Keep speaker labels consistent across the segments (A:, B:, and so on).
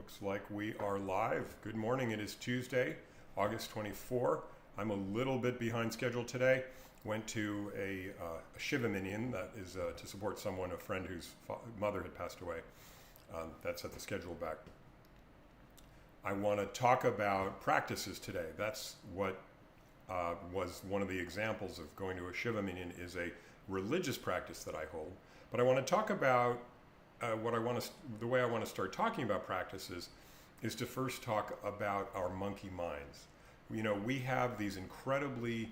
A: Looks like we are live. Good morning. It is Tuesday, August 24. I'm a little bit behind schedule today. Went to a Shiva Minyan, that is to support someone, a friend whose mother had passed away. That set the schedule back. I want to talk about practices today. That's what was one of the examples of going to a Shiva Minyan, is a religious practice that I hold. But I want to talk about the way I want to start talking about practices is to first talk about our monkey minds. You know, we have these incredibly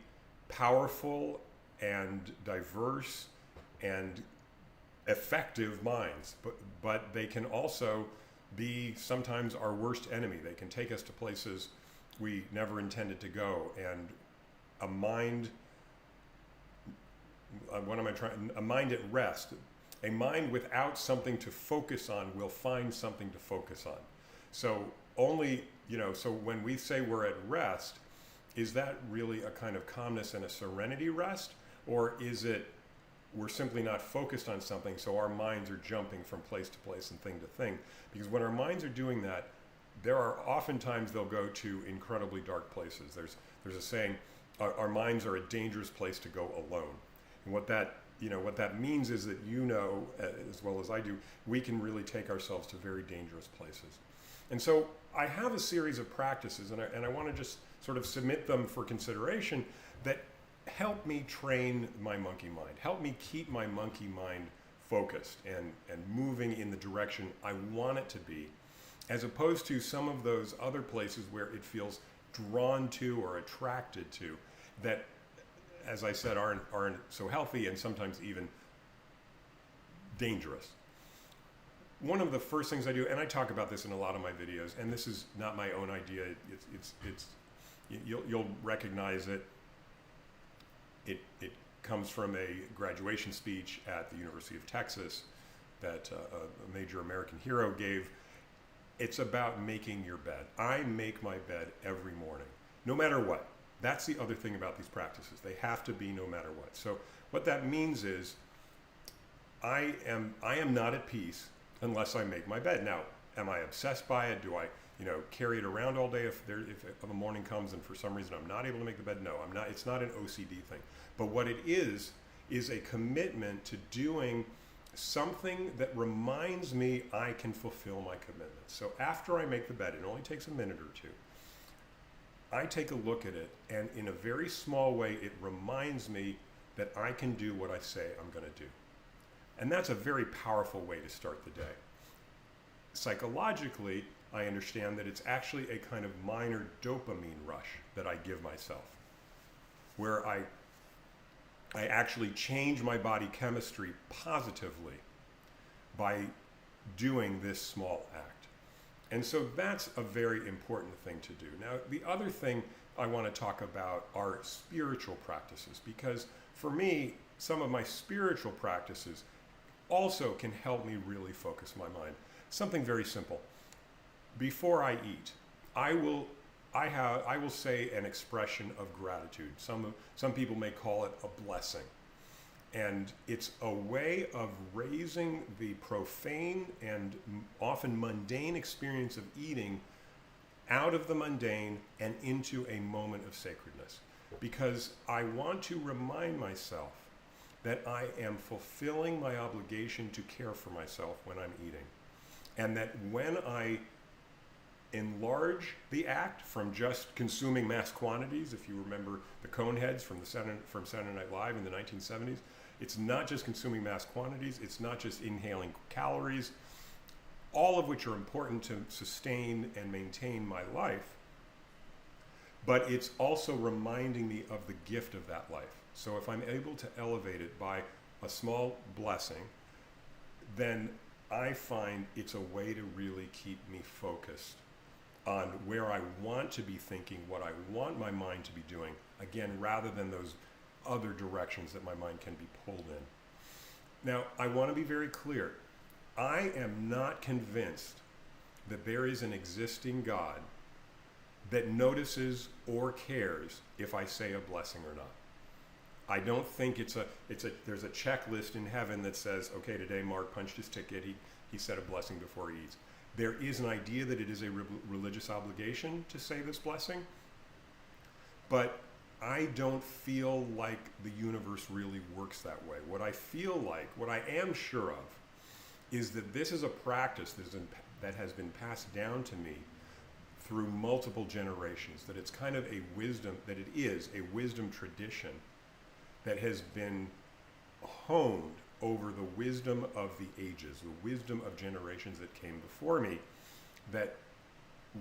A: powerful and diverse and effective minds, but they can also be sometimes our worst enemy. They can take us to places we never intended to go. And a mind, a mind at rest. A mind without something to focus on will find something to focus on. So so when we say we're at rest, is that really a kind of calmness and a serenity rest? Or is it we're simply not focused on something, so our minds are jumping from place to place and thing to thing? Because when our minds are doing that, there are oftentimes they'll go to incredibly dark places. There's a saying, our minds are a dangerous place to go alone. And what that means is that, as well as I do, we can really take ourselves to very dangerous places. And so I have a series of practices, and I want to just sort of submit them for consideration that help me train my monkey mind, help me keep my monkey mind focused and moving in the direction I want it to be, as opposed to some of those other places where it feels drawn to or attracted to that, as I said, aren't so healthy and sometimes even dangerous. One of the first things I do, and I talk about this in a lot of my videos, and this is not my own idea. You'll recognize it. It comes from a graduation speech at the University of Texas that a major American hero gave. It's about making your bed. I make my bed every morning, no matter what. That's the other thing about these practices. They have to be no matter what. So what that means is I am not at peace unless I make my bed. Now, am I obsessed by it? Do I, carry it around all day if a morning comes and for some reason I'm not able to make the bed? No, I'm not. It's not an OCD thing. But what it is a commitment to doing something that reminds me I can fulfill my commitment. So after I make the bed, it only takes a minute or two, I take a look at it, and in a very small way, it reminds me that I can do what I say I'm going to do. And that's a very powerful way to start the day. Psychologically, I understand that it's actually a kind of minor dopamine rush that I give myself, where I actually change my body chemistry positively by doing this small act. And so that's a very important thing to do. Now, the other thing I want to talk about are spiritual practices, because for me, some of my spiritual practices also can help me really focus my mind. Something very simple. Before I eat, I will say an expression of gratitude. Some people may call it a blessing. And it's a way of raising the profane and often mundane experience of eating out of the mundane and into a moment of sacredness. Because I want to remind myself that I am fulfilling my obligation to care for myself when I'm eating. And that when I enlarge the act from just consuming mass quantities, if you remember the Coneheads from Saturday Night Live in the 1970s, it's not just consuming mass quantities, it's not just inhaling calories, all of which are important to sustain and maintain my life, but it's also reminding me of the gift of that life. So if I'm able to elevate it by a small blessing, then I find it's a way to really keep me focused on where I want to be thinking, what I want my mind to be doing, again, rather than those other directions that my mind can be pulled in. Now, I want to be very clear. I am not convinced that there is an existing God that notices or cares if I say a blessing or not. I don't think there's a checklist in heaven that says, okay, today Mark punched his ticket, he said a blessing before he eats. There is an idea that it is a religious obligation to say this blessing, but I don't feel like the universe really works that way. What I feel like, what I am sure of, is that this is a practice that has been passed down to me through multiple generations, that it's kind of a wisdom, that it is a wisdom tradition that has been honed over the wisdom of the ages, the wisdom of generations that came before me, that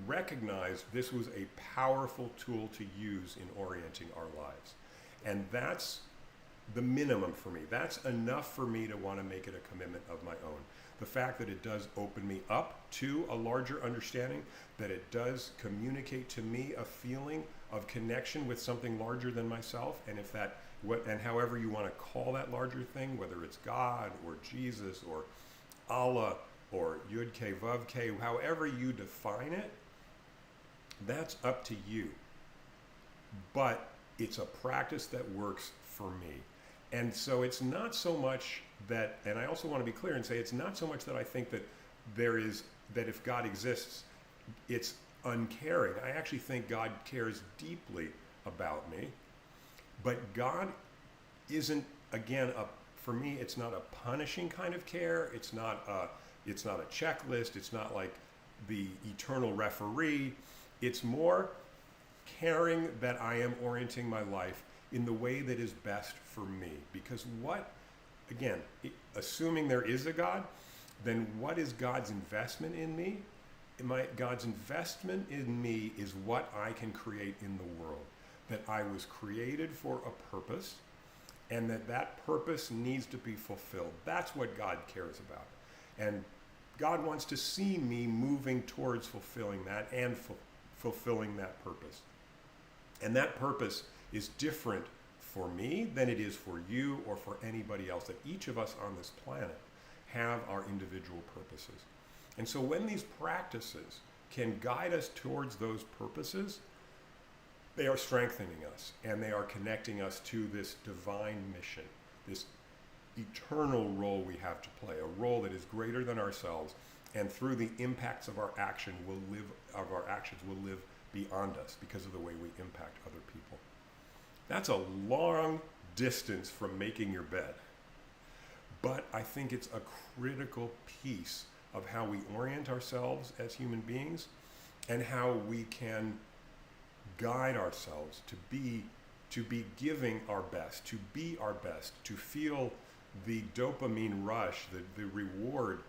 A: recognized this was a powerful tool to use in orienting our lives. And that's the minimum for me. That's enough for me to want to make it a commitment of my own. The fact that it does open me up to a larger understanding, that it does communicate to me a feeling of connection with something larger than myself, and if that, and however you want to call that larger thing, whether it's God or Jesus or Allah or Yud Ke Vav Ke, however you define it, that's up to you. But it's a practice that works for me. And so it's not so much that, and I also want to be clear and say, it's not so much that I think that that if God exists, it's uncaring. I actually think God cares deeply about me. But God isn't, again, for me, it's not a punishing kind of care. It's not a checklist. It's not like the eternal referee. It's more caring that I am orienting my life in the way that is best for me. Because assuming there is a God, then what is God's investment in me? God's investment in me is what I can create in the world. That I was created for a purpose, and that purpose needs to be fulfilled. That's what God cares about. And God wants to see me moving towards fulfilling that and fulfilling that purpose. And that purpose is different for me than it is for you or for anybody else. That each of us on this planet have our individual purposes. And so when these practices can guide us towards those purposes, they are strengthening us, and they are connecting us to this divine mission, this eternal role we have to play, a role that is greater than ourselves, and through the impacts of our actions will live beyond us because of the way we impact other people. That's a long distance from making your bed, but I think it's a critical piece of how we orient ourselves as human beings and how we can guide ourselves to be giving our best, to be our best, to feel the dopamine rush, the reward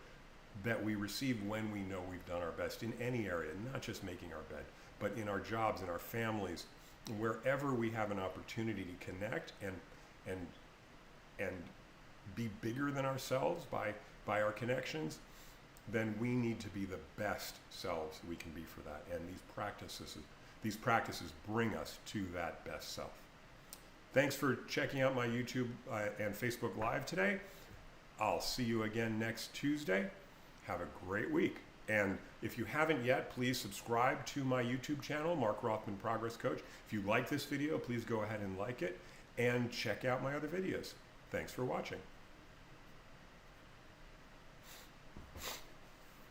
A: that we receive when we know we've done our best in any area, not just making our bed, but in our jobs, in our families, wherever we have an opportunity to connect and be bigger than ourselves by our connections, then we need to be the best selves we can be for that. And these practices bring us to that best self. Thanks for checking out my YouTube and Facebook Live today. I'll see you again next Tuesday. Have a great week. And if you haven't yet, please subscribe to my YouTube channel, Mark Rothman Progress Coach. If you like this video, please go ahead and like it and check out my other videos. Thanks for watching.